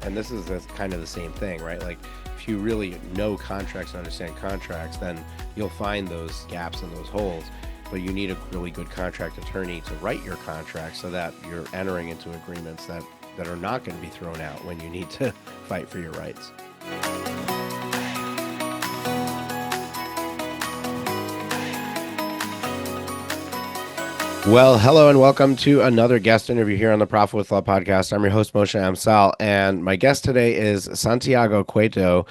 and this is kind of the same thing, right? Like if you really know contracts and understand contracts, then you'll find those gaps and those holes. But you need a really good contract attorney to write your contract so that you're entering into agreements that are not going to be thrown out when you need to fight for your rights. Well, hello and welcome to another guest interview here on the Profit with Law podcast. I'm your host, Moshe Amsel, and my guest today is Santiago Cueto.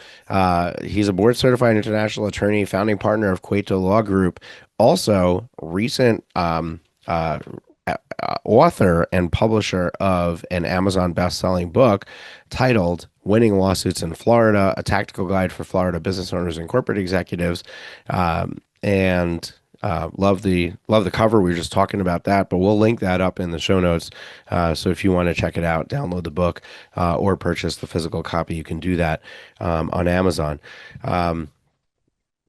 He's a board-certified international attorney, founding partner of Cueto Law Group, also recent author and publisher of an Amazon best-selling book titled Winning Lawsuits in Florida, a tactical guide for Florida business owners and corporate executives. And love the cover. We were just talking about that, but we'll link that up in the show notes. So if you want to check it out, download the book or purchase the physical copy, you can do that on Amazon.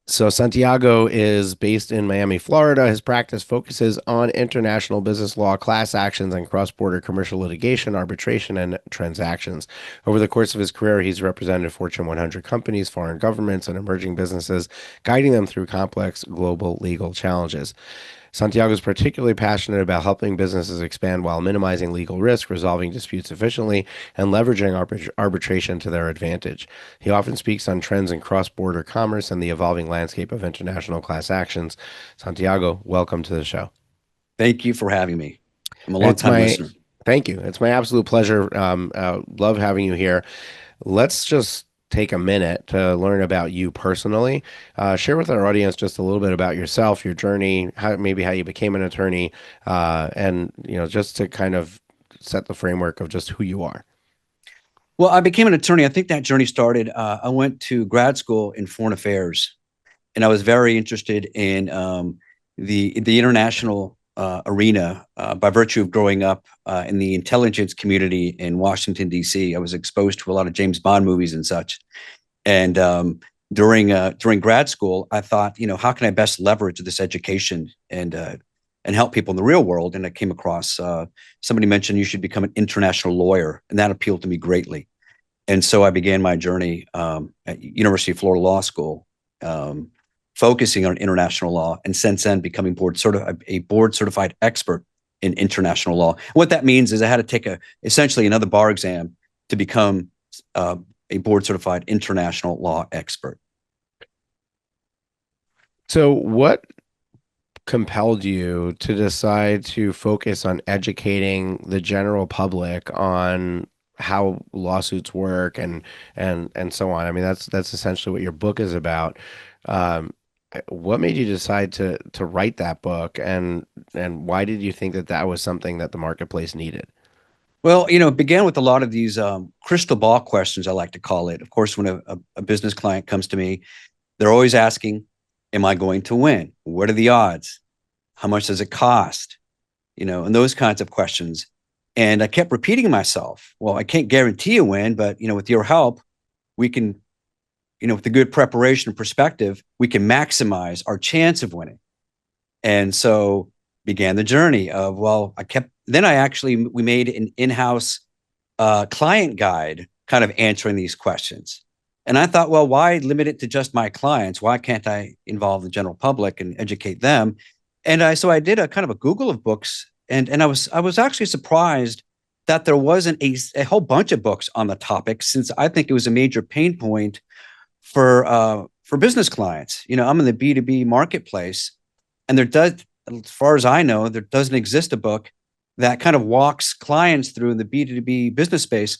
So Santiago is based in Miami, Florida. His practice focuses on international business law, class actions, and cross-border commercial litigation, arbitration, and transactions. Over the course of his career, he's represented Fortune 100 companies, foreign governments, and emerging businesses, guiding them through complex global legal challenges. Santiago is particularly passionate about helping businesses expand while minimizing legal risk, resolving disputes efficiently, and leveraging arbitration to their advantage. He often speaks on trends in cross-border commerce and the evolving landscape of international class actions. Santiago, welcome to the show. Thank you for having me. I'm a long-time listener. Thank you. It's my absolute pleasure. Love having you here. Let's just take a minute to learn about you personally. Share with our audience just a little bit about yourself, your journey, maybe how you became an attorney, and just to kind of set the framework of just who you are. Well, I became an attorney. I think that journey started. I went to grad school in foreign affairs, and I was very interested in the international arena by virtue of growing up in the intelligence community in Washington, D.C. I was exposed to a lot of James Bond movies and such. And during grad school, I thought, how can I best leverage this education and help people in the real world? And I came across somebody mentioned you should become an international lawyer, and that appealed to me greatly. And so I began my journey at University of Florida Law School, focusing on international law, and since then becoming a board certified expert in international law. What that means is I had to take essentially another bar exam to become a board certified international law expert. So what compelled you to decide to focus on educating the general public on how lawsuits work and so on? I mean, that's essentially what your book is about. What made you decide to write that book, and why did you think that was something that the marketplace needed? Well, it began with a lot of these crystal ball questions, I like to call it. Of course, when a business client comes to me, they're always asking, am I going to win? What are the odds? How much does it cost? And those kinds of questions. And I kept repeating myself, well, I can't guarantee a win, but, with your help, we can, with a good preparation and perspective, we can maximize our chance of winning. And so began the journey of, we made an in-house client guide kind of answering these questions. And I thought, well, why limit it to just my clients? Why can't I involve the general public and educate them? And so I did a kind of a Google of books, and I was actually surprised that there wasn't a whole bunch of books on the topic, since I think it was a major pain point for business clients. I'm in the B2B marketplace, and as far as I know, there doesn't exist a book that kind of walks clients through the B2B business space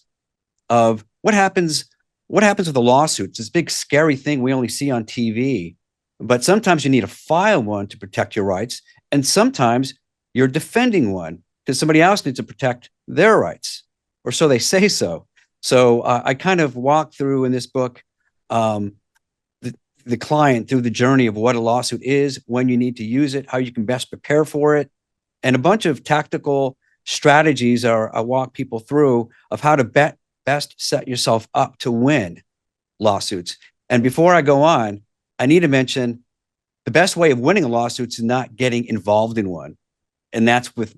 of what happens with a lawsuit. It's this big scary thing we only see on TV, but sometimes you need to file one to protect your rights, and sometimes you're defending one because somebody else needs to protect their rights, or so they say so. So I kind of walk through in this book the client through the journey of what a lawsuit is, when you need to use it, how you can best prepare for it, and a bunch of tactical strategies I walk people through of how to best set yourself up to win lawsuits. And before I go on, I need to mention the best way of winning a lawsuit is not getting involved in one. And that's with,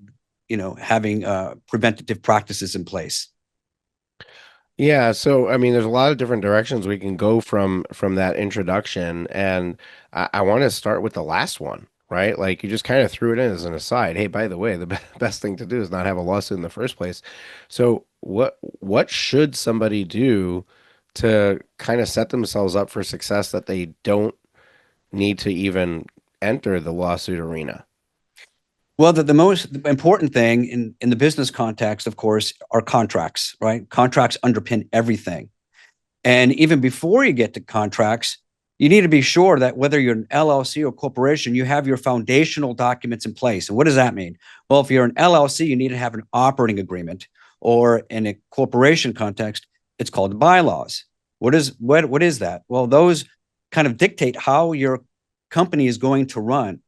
having preventative practices in place. Yeah, so I mean, there's a lot of different directions we can go from that introduction, and I want to start with the last one, right? Like you just kind of threw it in as an aside. Hey, by the way, the best thing to do is not have a lawsuit in the first place. So what should somebody do to kind of set themselves up for success that they don't need to even enter the lawsuit arena? Well, the most important thing in the business context, of course, are contracts, right? Contracts underpin everything. And even before you get to contracts, you need to be sure that whether you're an LLC or corporation, you have your foundational documents in place. And what does that mean? Well, if you're an LLC, you need to have an operating agreement, or in a corporation context, it's called bylaws. What is that? Well, those kind of dictate how your company is going to run,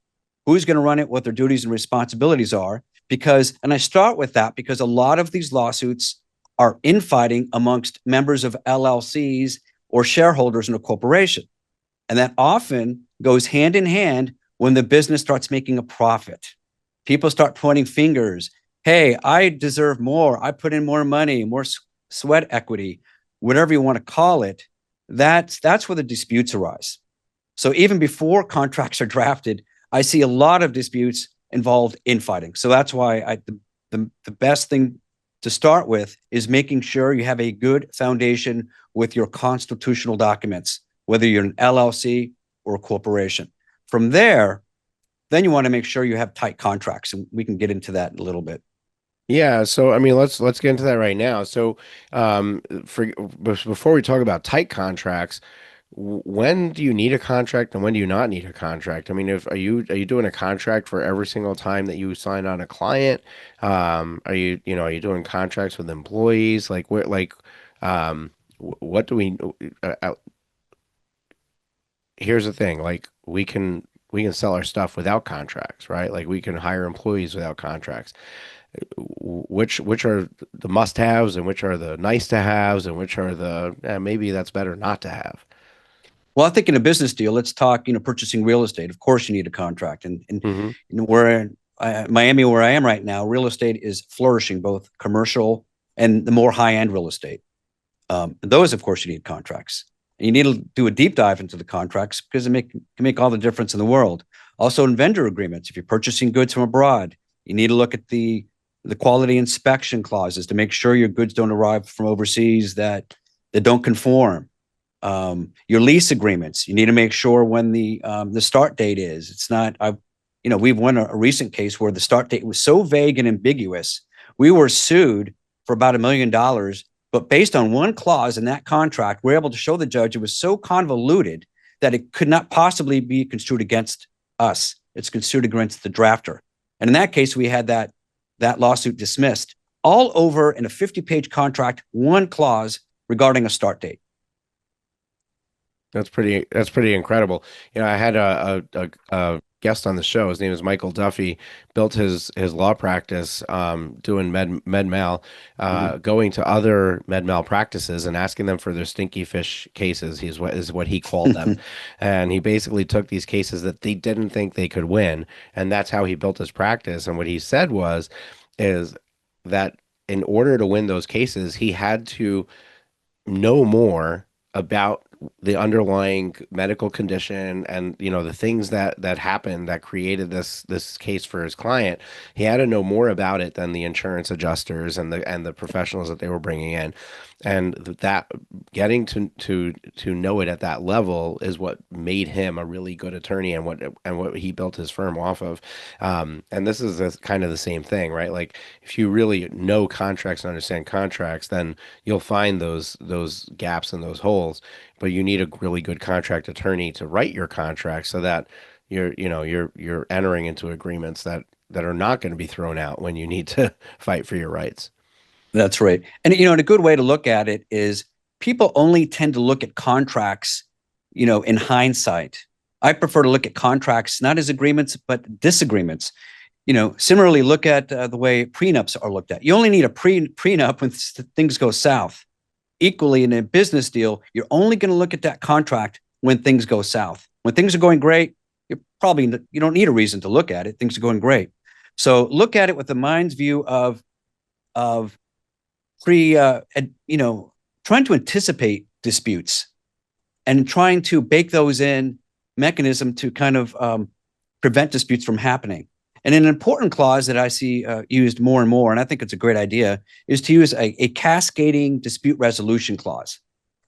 who's going to run it, what their duties and responsibilities are. Because, and I start with that because a lot of these lawsuits are infighting amongst members of LLCs or shareholders in a corporation. And that often goes hand in hand when the business starts making a profit. People start pointing fingers. Hey, I deserve more. I put in more money, more sweat equity, whatever you want to call it. That's where the disputes arise. So even before contracts are drafted, I see a lot of disputes involved infighting. So that's why the best thing to start with is making sure you have a good foundation with your constitutional documents, whether you're an LLC or a corporation. From there, then you want to make sure you have tight contracts, and we can get into that in a little bit. Yeah, so I mean, let's get into that right now. So, for before we talk about tight contracts, when do you need a contract and when do you not need a contract? I mean, if are you doing a contract for every single time that you sign on a client? Are are you doing contracts with employees? Like where what do we here's the thing, like we can sell our stuff without contracts, right? Like we can hire employees without contracts. Which are the must-haves and which are the nice-to-haves and which are the maybe that's better not to have. Well, I think in a business deal, let's talk, purchasing real estate. Of course, you need a contract. And Hmm. where in Miami, where I am right now, real estate is flourishing, both commercial and the more high-end real estate. Those, of course, you need contracts. And you need to do a deep dive into the contracts because can make all the difference in the world. Also, in vendor agreements, if you're purchasing goods from abroad, you need to look at the quality inspection clauses to make sure your goods don't arrive from overseas that don't conform. Your lease agreements, you need to make sure when the start date is. It's not. We've won a recent case where the start date was so vague and ambiguous. We were sued for about $1 million, but based on one clause in that contract, we're able to show the judge it was so convoluted that it could not possibly be construed against us. It's construed against the drafter. And in that case, we had that lawsuit dismissed all over in a 50-page contract, one clause regarding a start date. That's pretty incredible. I had a guest on the show. His name is Michael Duffy. Built his law practice doing med mal, Mhm. going to other med mal practices and asking them for their stinky fish cases. He's what is what he called them, and he basically took these cases that they didn't think they could win, and that's how he built his practice. And what he said is that in order to win those cases, he had to know more about the underlying medical condition and the things that happened that created this case for his client. He had to know more about it than the insurance adjusters and the professionals that they were bringing in, and that getting to know it at that level is what made him a really good attorney and what he built his firm off of. And this is kind of the same thing, right? Like if you really know contracts and understand contracts, then you'll find those gaps and those holes, but you need a really good contract attorney to write your contract so that you're entering into agreements that are not going to be thrown out when you need to fight for your rights. That's right. And a good way to look at it is people only tend to look at contracts, in hindsight. I prefer to look at contracts not as agreements, but disagreements. Similarly, look at the way prenups are looked at. You only need a prenup when things go south. Equally, in a business deal, you're only going to look at that contract when things go south. When things are going great, you don't need a reason to look at it. Things are going great. So look at it with the mind's view of pre trying to anticipate disputes and trying to bake those in mechanism to kind of prevent disputes from happening. And an important clause that I see used more and more, and I think it's a great idea, is to use a cascading dispute resolution clause.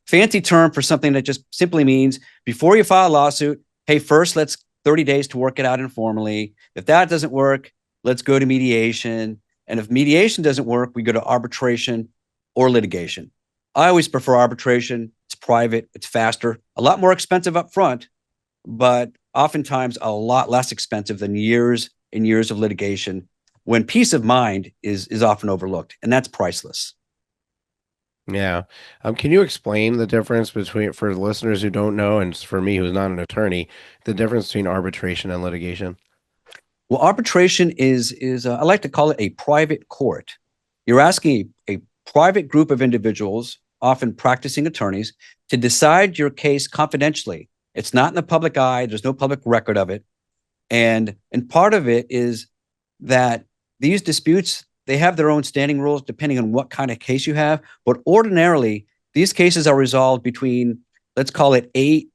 Fancy term for something that just simply means before you file a lawsuit, hey, first let's 30 days to work it out informally. If that doesn't work, let's go to mediation. And if mediation doesn't work, we go to arbitration or litigation. I always prefer arbitration. It's private, it's faster, a lot more expensive up front, but oftentimes a lot less expensive than years and years of litigation when peace of mind is often overlooked, and that's priceless. Yeah. Can you explain the difference between, for listeners who don't know, and for me who's not an attorney, the difference between arbitration and litigation? Well, arbitration is I like to call it a private court. You're asking a private group of individuals, often practicing attorneys, to decide your case confidentially. It's not in the public eye. There's no public record of it. And part of it is that these disputes, they have their own standing rules depending on what kind of case you have. But ordinarily, these cases are resolved between, let's call it 8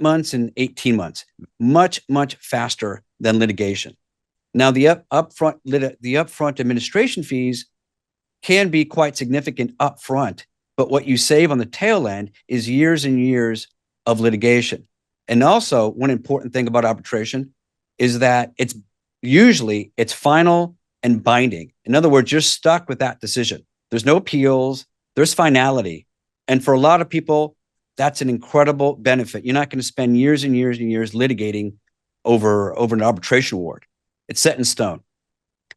months and 18 months, much faster than litigation. Now, the upfront administration fees can be quite significant upfront, but what you save on the tail end is years and years of litigation. And also, one important thing about arbitration is that it's final and binding. In other words, you're stuck with that decision. There's no appeals, there's finality. And for a lot of people, that's an incredible benefit. You're not going to spend years and years and years litigating over an arbitration award. It's set in stone.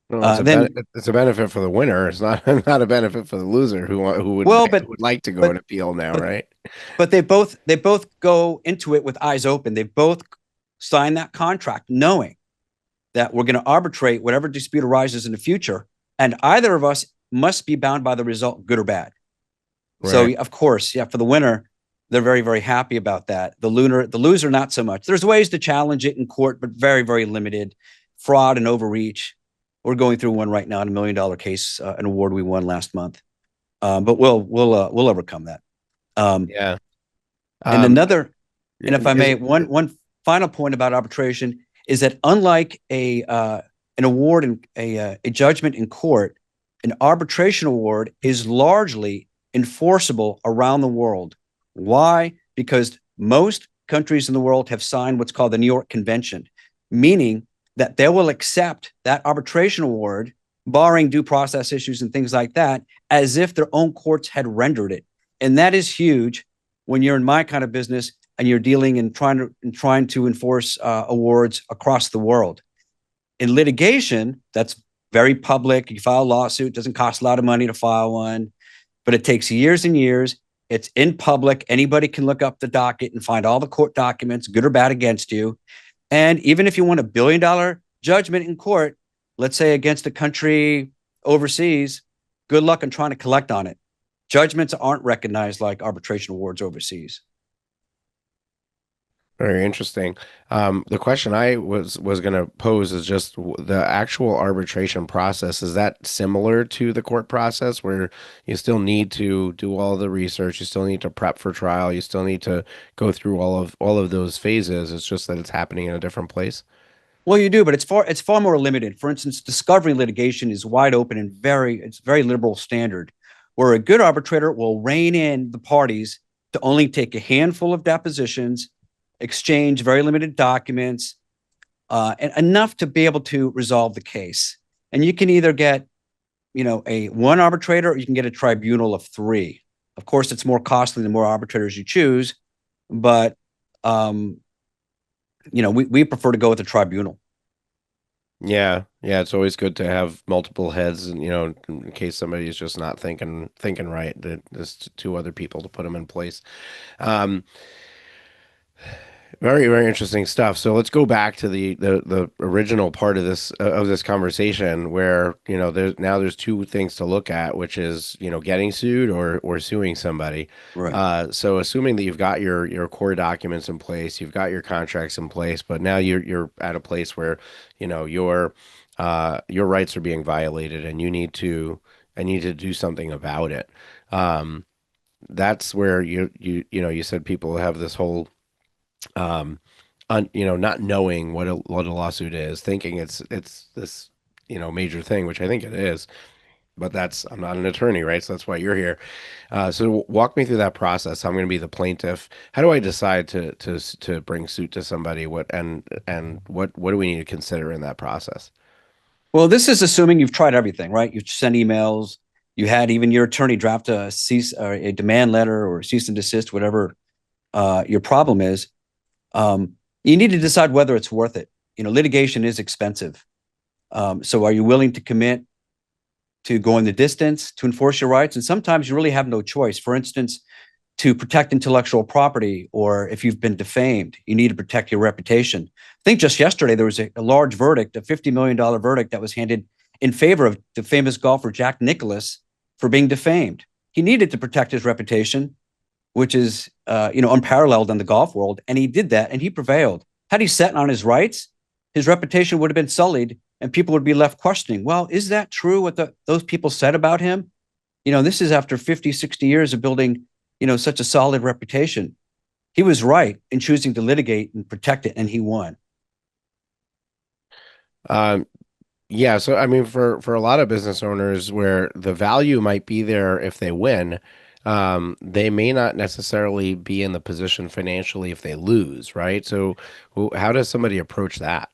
No, it's Then, it's a benefit for the winner. It's not not a benefit for the loser well, who would like to go and but appeal now, but right? but they both go into it with eyes open. They both sign that contract knowing that we're going to arbitrate whatever dispute arises in the future, and either of us must be bound by the result, good or bad. So, Right. of course, yeah, for the winner, they're very, very happy about that. The loser, not so much. There's ways to challenge it in court, but very, very limited. Fraud and overreach. We're going through one right now, a $1 million case, an award we won last month. But we'll overcome that. Um, Yeah. and Um, another, and if I is may, one final point about arbitration is that unlike an award and a judgment in court, an arbitration award is largely enforceable around the world. Why? Because most countries in the world have signed what's called the New York Convention, meaning that they will accept that arbitration award, barring due process issues and things like that, as if their own courts had rendered it. And that is huge when you're in my kind of business and you're dealing and trying to enforce awards across the world. In litigation, that's very public. You file a lawsuit, doesn't cost a lot of money to file one, but it takes years and years. It's in public. Anybody can look up the docket and find all the court documents, good or bad, against you. And even if you want $1 billion judgment in court, let's say against a country overseas, good luck in trying to collect on it. Judgments aren't recognized like arbitration awards overseas. very interesting. The question I was going to pose is just the actual arbitration process. Is that similar to the court process where you still need to do all the research, you still need to prep for trial, you still need to go through all of those phases. It's just that it's happening in a different place. Well, you do, but it's far more limited. For instance, discovery litigation is wide open and it's very liberal standard, where a good arbitrator will rein in the parties to only take a handful of depositions, exchange very limited documents, and enough to be able to resolve the case. And you can either get, a one arbitrator, or you can get a tribunal of three. Of course, it's more costly the more arbitrators you choose, but we prefer to go with the tribunal. Yeah, yeah, it's always good to have multiple heads, and in case somebody is just not thinking right, that there's two other people to put them in place. Um, Very, very interesting stuff. So let's go back to the original part of this conversation where, there's two things to look at, which is, getting sued or suing somebody. Right. So assuming that you've got your core documents in place, you've got your contracts in place, but now you're at a place where, your rights are being violated and you need to do something about it. Um, that's where you said people have this whole not knowing what a lawsuit is, thinking it's this major thing, which I think it is. But I'm not an attorney, right? So that's why you're here. So walk me through that process. I'm going to be the plaintiff. How do I decide to bring suit to somebody? What do we need to consider in that process? Well, this is assuming you've tried everything, right? You've sent emails, you had even your attorney draft a cease or a demand letter or cease and desist, whatever your problem is. You need to decide whether it's worth it. Litigation is expensive. So are you willing to commit to going the distance to enforce your rights? And sometimes you really have no choice. For instance, to protect intellectual property, or if you've been defamed, you need to protect your reputation. I think just yesterday there was a large verdict, a $50 million verdict that was handed in favor of the famous golfer Jack Nicklaus for being defamed. He needed to protect his reputation, which is unparalleled in the golf world, and he did that, and he prevailed. Had he sat on his rights, his reputation would have been sullied, and people would be left questioning, well, is that true what those people said about him? This is after 50, 60 years of building such a solid reputation. He was right in choosing to litigate and protect it, and he won. Um, yeah. So I mean, for a lot of business owners, where the value might be there if they win, they may not necessarily be in the position financially if they lose, right? So how does somebody approach that?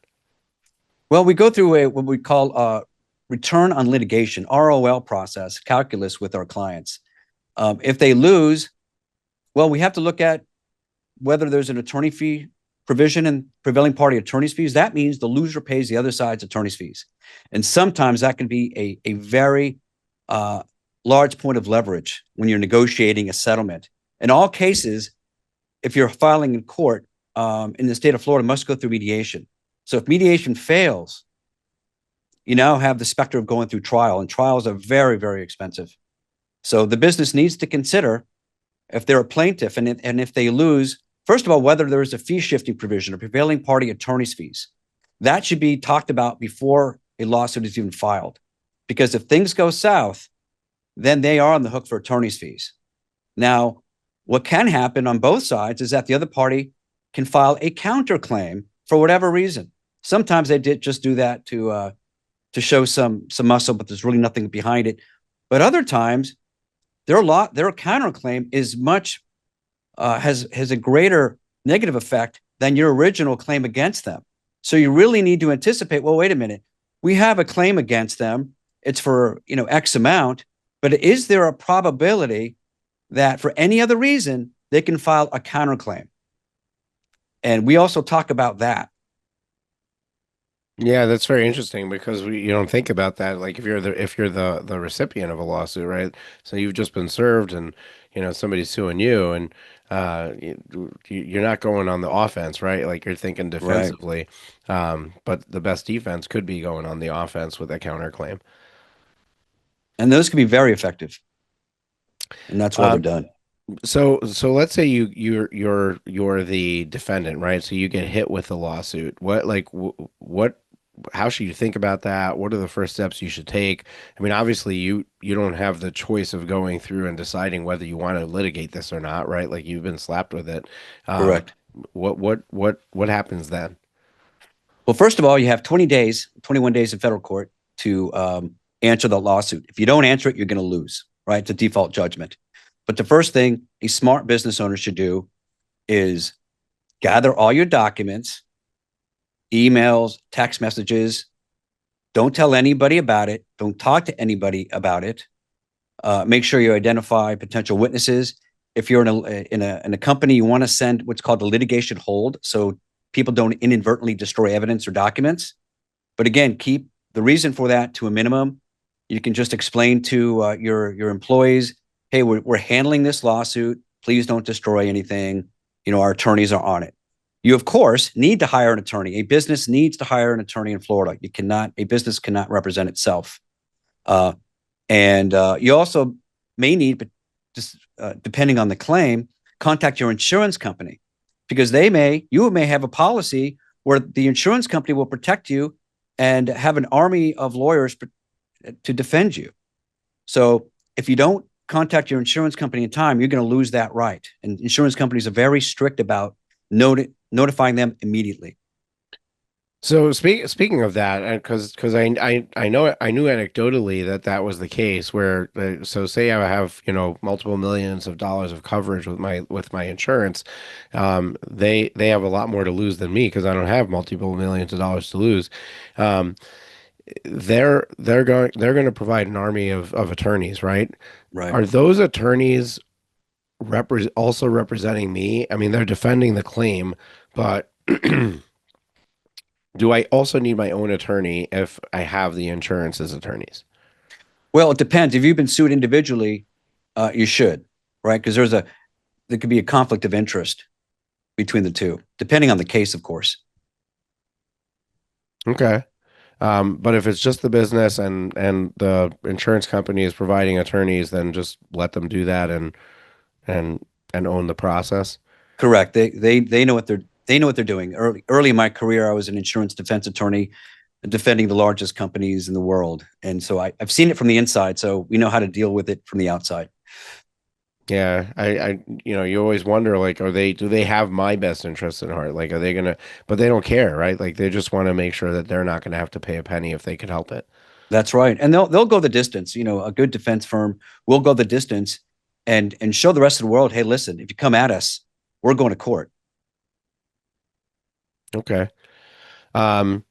Well, we go through what we call a return on litigation, ROL process, calculus with our clients. If they lose, well, we have to look at whether there's an attorney fee provision in prevailing party attorney's fees. That means the loser pays the other side's attorney's fees. And sometimes that can be a very large point of leverage when you're negotiating a settlement. In all cases, if you're filing in court in the state of Florida, must go through mediation. So if mediation fails, you now have the specter of going through trial, and trials are very, very expensive. So the business needs to consider, if they're a plaintiff and if they lose, first of all, whether there is a fee shifting provision or prevailing party attorney's fees. That should be talked about before a lawsuit is even filed. Because if things go south, then they are on the hook for attorney's fees. Now, what can happen on both sides is that the other party can file a counterclaim for whatever reason. Sometimes they did just do that to show some muscle, but there's really nothing behind it. But other times, their counterclaim is much has a greater negative effect than your original claim against them. So you really need to anticipate, well, wait a minute, we have a claim against them. It's for X amount, but is there a probability that for any other reason they can file a counterclaim? And we also talk about that. Yeah, that's very interesting because you don't think about that. Like if you're the recipient of a lawsuit, right? So you've just been served, and somebody's suing you, and you're not going on the offense, right? Like you're thinking Right. defensively, but the best defense could be going on the offense with a counterclaim. And those can be very effective. And that's why they're Um, done. so let's say you're the defendant, right? So you get hit with a lawsuit. What how should you think about that? What are the first steps you should take? I mean, obviously you don't have the choice of going through and deciding whether you want to litigate this or not, right? Like you've been slapped with it. Um, Correct. what happens then? Well, first of all, you have 20 days, 21 days in federal court to answer the lawsuit. If you don't answer it, you're going to lose, right? It's a default judgment. But the first thing a smart business owner should do is gather all your documents, emails, text messages. Don't tell anybody about it. Don't talk to anybody about it. Make sure you identify potential witnesses. If you're in a company, you want to send what's called a litigation hold, so people don't inadvertently destroy evidence or documents. But again, keep the reason for that to a minimum. You can just explain to your employees, hey, we're handling this lawsuit. Please don't destroy anything. Our attorneys are on it. You, of course, need to hire an attorney. A business needs to hire an attorney in Florida. A business cannot represent itself. And you also may need, but just depending on the claim, contact your insurance company, because you may have a policy where the insurance company will protect you and have an army of lawyers to defend you. So if you don't contact your insurance company in time, you're going to lose that right. And insurance companies are very strict about notifying them immediately. So speaking of that, because I know I knew anecdotally that that was the case where so say I have multiple millions of dollars of coverage with my insurance, they have a lot more to lose than me because I don't have multiple millions of dollars to lose. Um, they're going to provide an army of attorneys, right? Right. Are those attorneys also representing me? I mean, they're defending the claim, but do I also need my own attorney if I have the insurance as attorneys? Well, it depends. If you've been sued individually, you should, right? Because there could be a conflict of interest between the two, depending on the case, of course. Okay. But if it's just the business and the insurance company is providing attorneys, then just let them do that and and own the process. Correct. They know what they're doing. Early in my career, I was an insurance defense attorney defending the largest companies in the world, and so I've seen it from the inside. So we know how to deal with it from the outside. Yeah, you always wonder, like, do they have my best interest at heart? Like, are they gonna, but they don't care, right? Like, they just want to make sure that they're not gonna have to pay a penny if they could help it. That's right, and they'll go the distance. A good defense firm will go the distance and show the rest of the world, hey, listen, if you come at us, we're going to court. Okay. Um,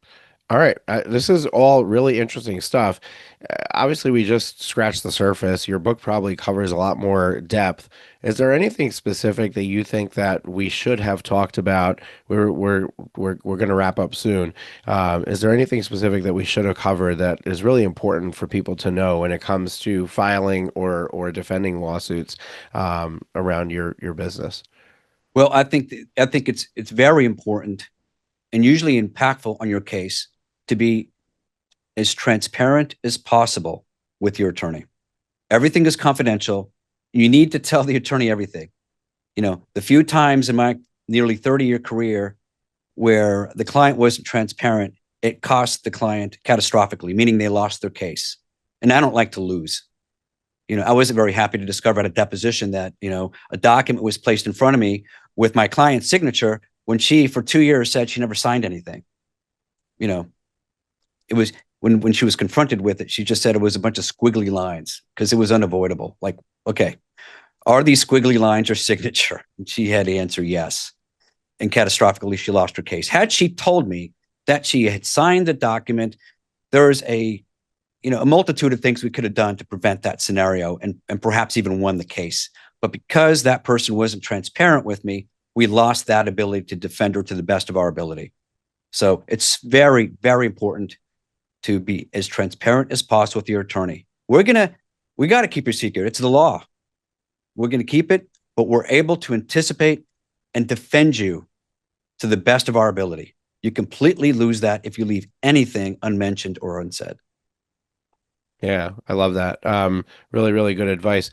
All right. This is all really interesting stuff. Obviously, we just scratched the surface. Your book probably covers a lot more depth. Is there anything specific that you think that we should have talked about? We're going to wrap up soon. Is there anything specific that we should have covered that is really important for people to know when it comes to filing or defending lawsuits around your business? Well, I think it's very important and usually impactful on your case to be as transparent as possible with your attorney. Everything is confidential. You need to tell the attorney everything. The few times in my nearly 30-year career where the client wasn't transparent, it cost the client catastrophically, meaning they lost their case. And I don't like to lose. I wasn't very happy to discover at a deposition that, a document was placed in front of me with my client's signature when she, for 2 years, said she never signed anything. You know, it was when she was confronted with it, she just said it was a bunch of squiggly lines because it was unavoidable. Like, okay, are these squiggly lines her signature? And she had to answer yes. And catastrophically, she lost her case. Had she told me that she had signed the document, there's a multitude of things we could have done to prevent that scenario and perhaps even won the case. But because that person wasn't transparent with me, we lost that ability to defend her to the best of our ability. So it's very, very important to be as transparent as possible with your attorney. We got to keep your secret. It's the law. We're going to keep it, but we're able to anticipate and defend you to the best of our ability. You completely lose that if you leave anything unmentioned or unsaid. Yeah, I love that. Really, really good advice.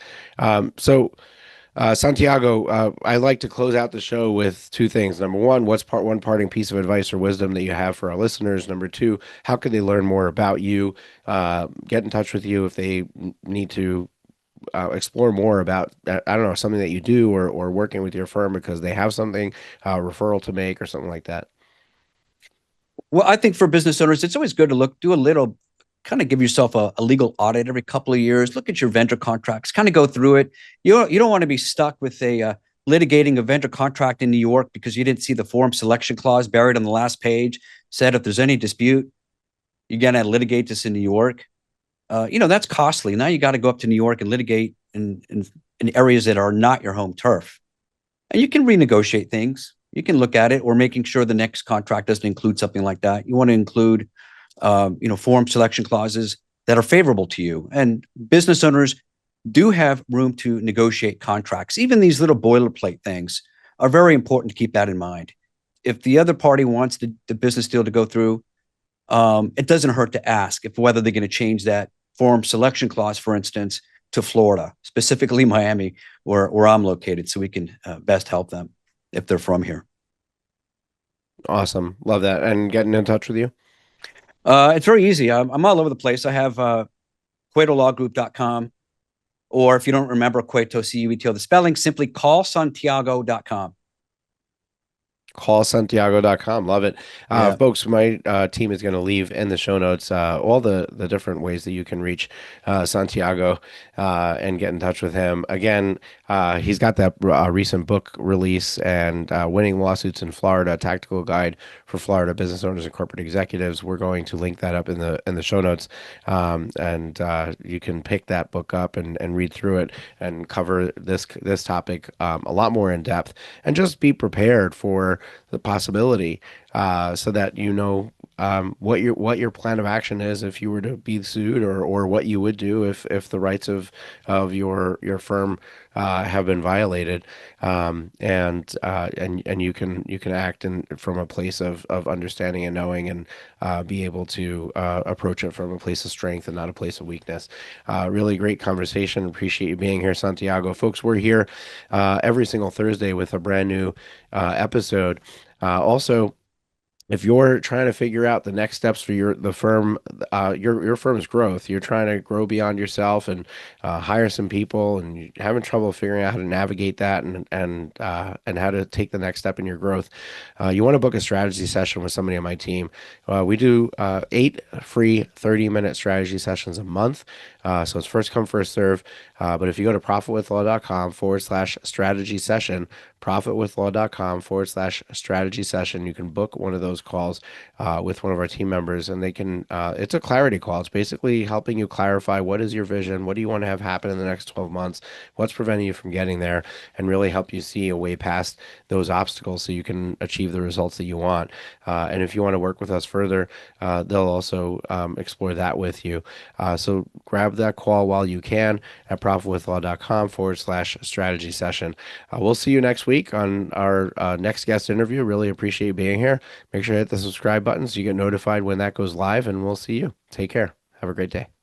Santiago, I like to close out the show with two things. Number one, what's one parting piece of advice or wisdom that you have for our listeners? Number two, how can they learn more about you? Get in touch with you if they need to explore more about, I don't know, something that you do or working with your firm because they have something, referral to make or something like that. Well, I think for business owners, it's always good to do a little, kind of give yourself a legal audit every couple of years. Look at your vendor contracts, kind of go through it. You don't want to be stuck with litigating a vendor contract in New York because you didn't see the forum selection clause buried on the last page. Said if there's any dispute, you're gonna litigate this in New York. That's costly. Now you got to go up to New York and litigate in areas that are not your home turf. And you can renegotiate things. You can look at it, or making sure the next contract doesn't include something like that. You want to include, forum selection clauses that are favorable to you. And business owners do have room to negotiate contracts. Even these little boilerplate things are very important to keep that in mind. If the other party wants the business deal to go through, it doesn't hurt to ask if whether they're going to change that forum selection clause, for instance, to Florida, specifically Miami, where I'm located, so we can best help them if they're from here. Awesome. Love that. And getting in touch with you. It's very easy. I'm all over the place. I have cuetolawgroup.com. Or if you don't remember Cueto, Cueto, the spelling, simply call Santiago.com. Callsantiago.com. Love it. Yeah. Folks, my team is going to leave in the show notes all the different ways that you can reach Santiago and get in touch with him. Again, he's got that recent book release and Winning Lawsuits in Florida, Tactical Guide for Florida Business Owners and Corporate Executives. We're going to link that up in the show notes. And you can pick that book up and read through it and cover this topic a lot more in depth and just be prepared for the possibility so that you know what your plan of action is if you were to be sued or what you would do if the rights of your firm have been violated and you can act from a place of understanding and knowing and be able to approach it from a place of strength and not a place of weakness. Really great conversation. Appreciate you being here, Santiago. Folks, we're here every single Thursday with a brand new episode. Also, if you're trying to figure out the next steps for the firm, your firm's growth, you're trying to grow beyond yourself and hire some people, and you're having trouble figuring out how to navigate that and how to take the next step in your growth, you want to book a strategy session with somebody on my team. We do 8 free 30-minute strategy sessions a month. So it's first come, first serve. But if you go to profitwithlaw.com/strategy session, profitwithlaw.com/strategy session, you can book one of those calls with one of our team members, and they can, it's a clarity call. It's basically helping you clarify what is your vision, what do you want to have happen in the next 12 months, what's preventing you from getting there, and really help you see a way past those obstacles so you can achieve the results that you want. And if you want to work with us further, they'll also explore that with you. So grab that call while you can at profitwithlaw.com/strategy session. We'll see you next week on our next guest interview. Really appreciate you being here. Make sure to hit the subscribe button so you get notified when that goes live, and we'll see you. Take care. Have a great day.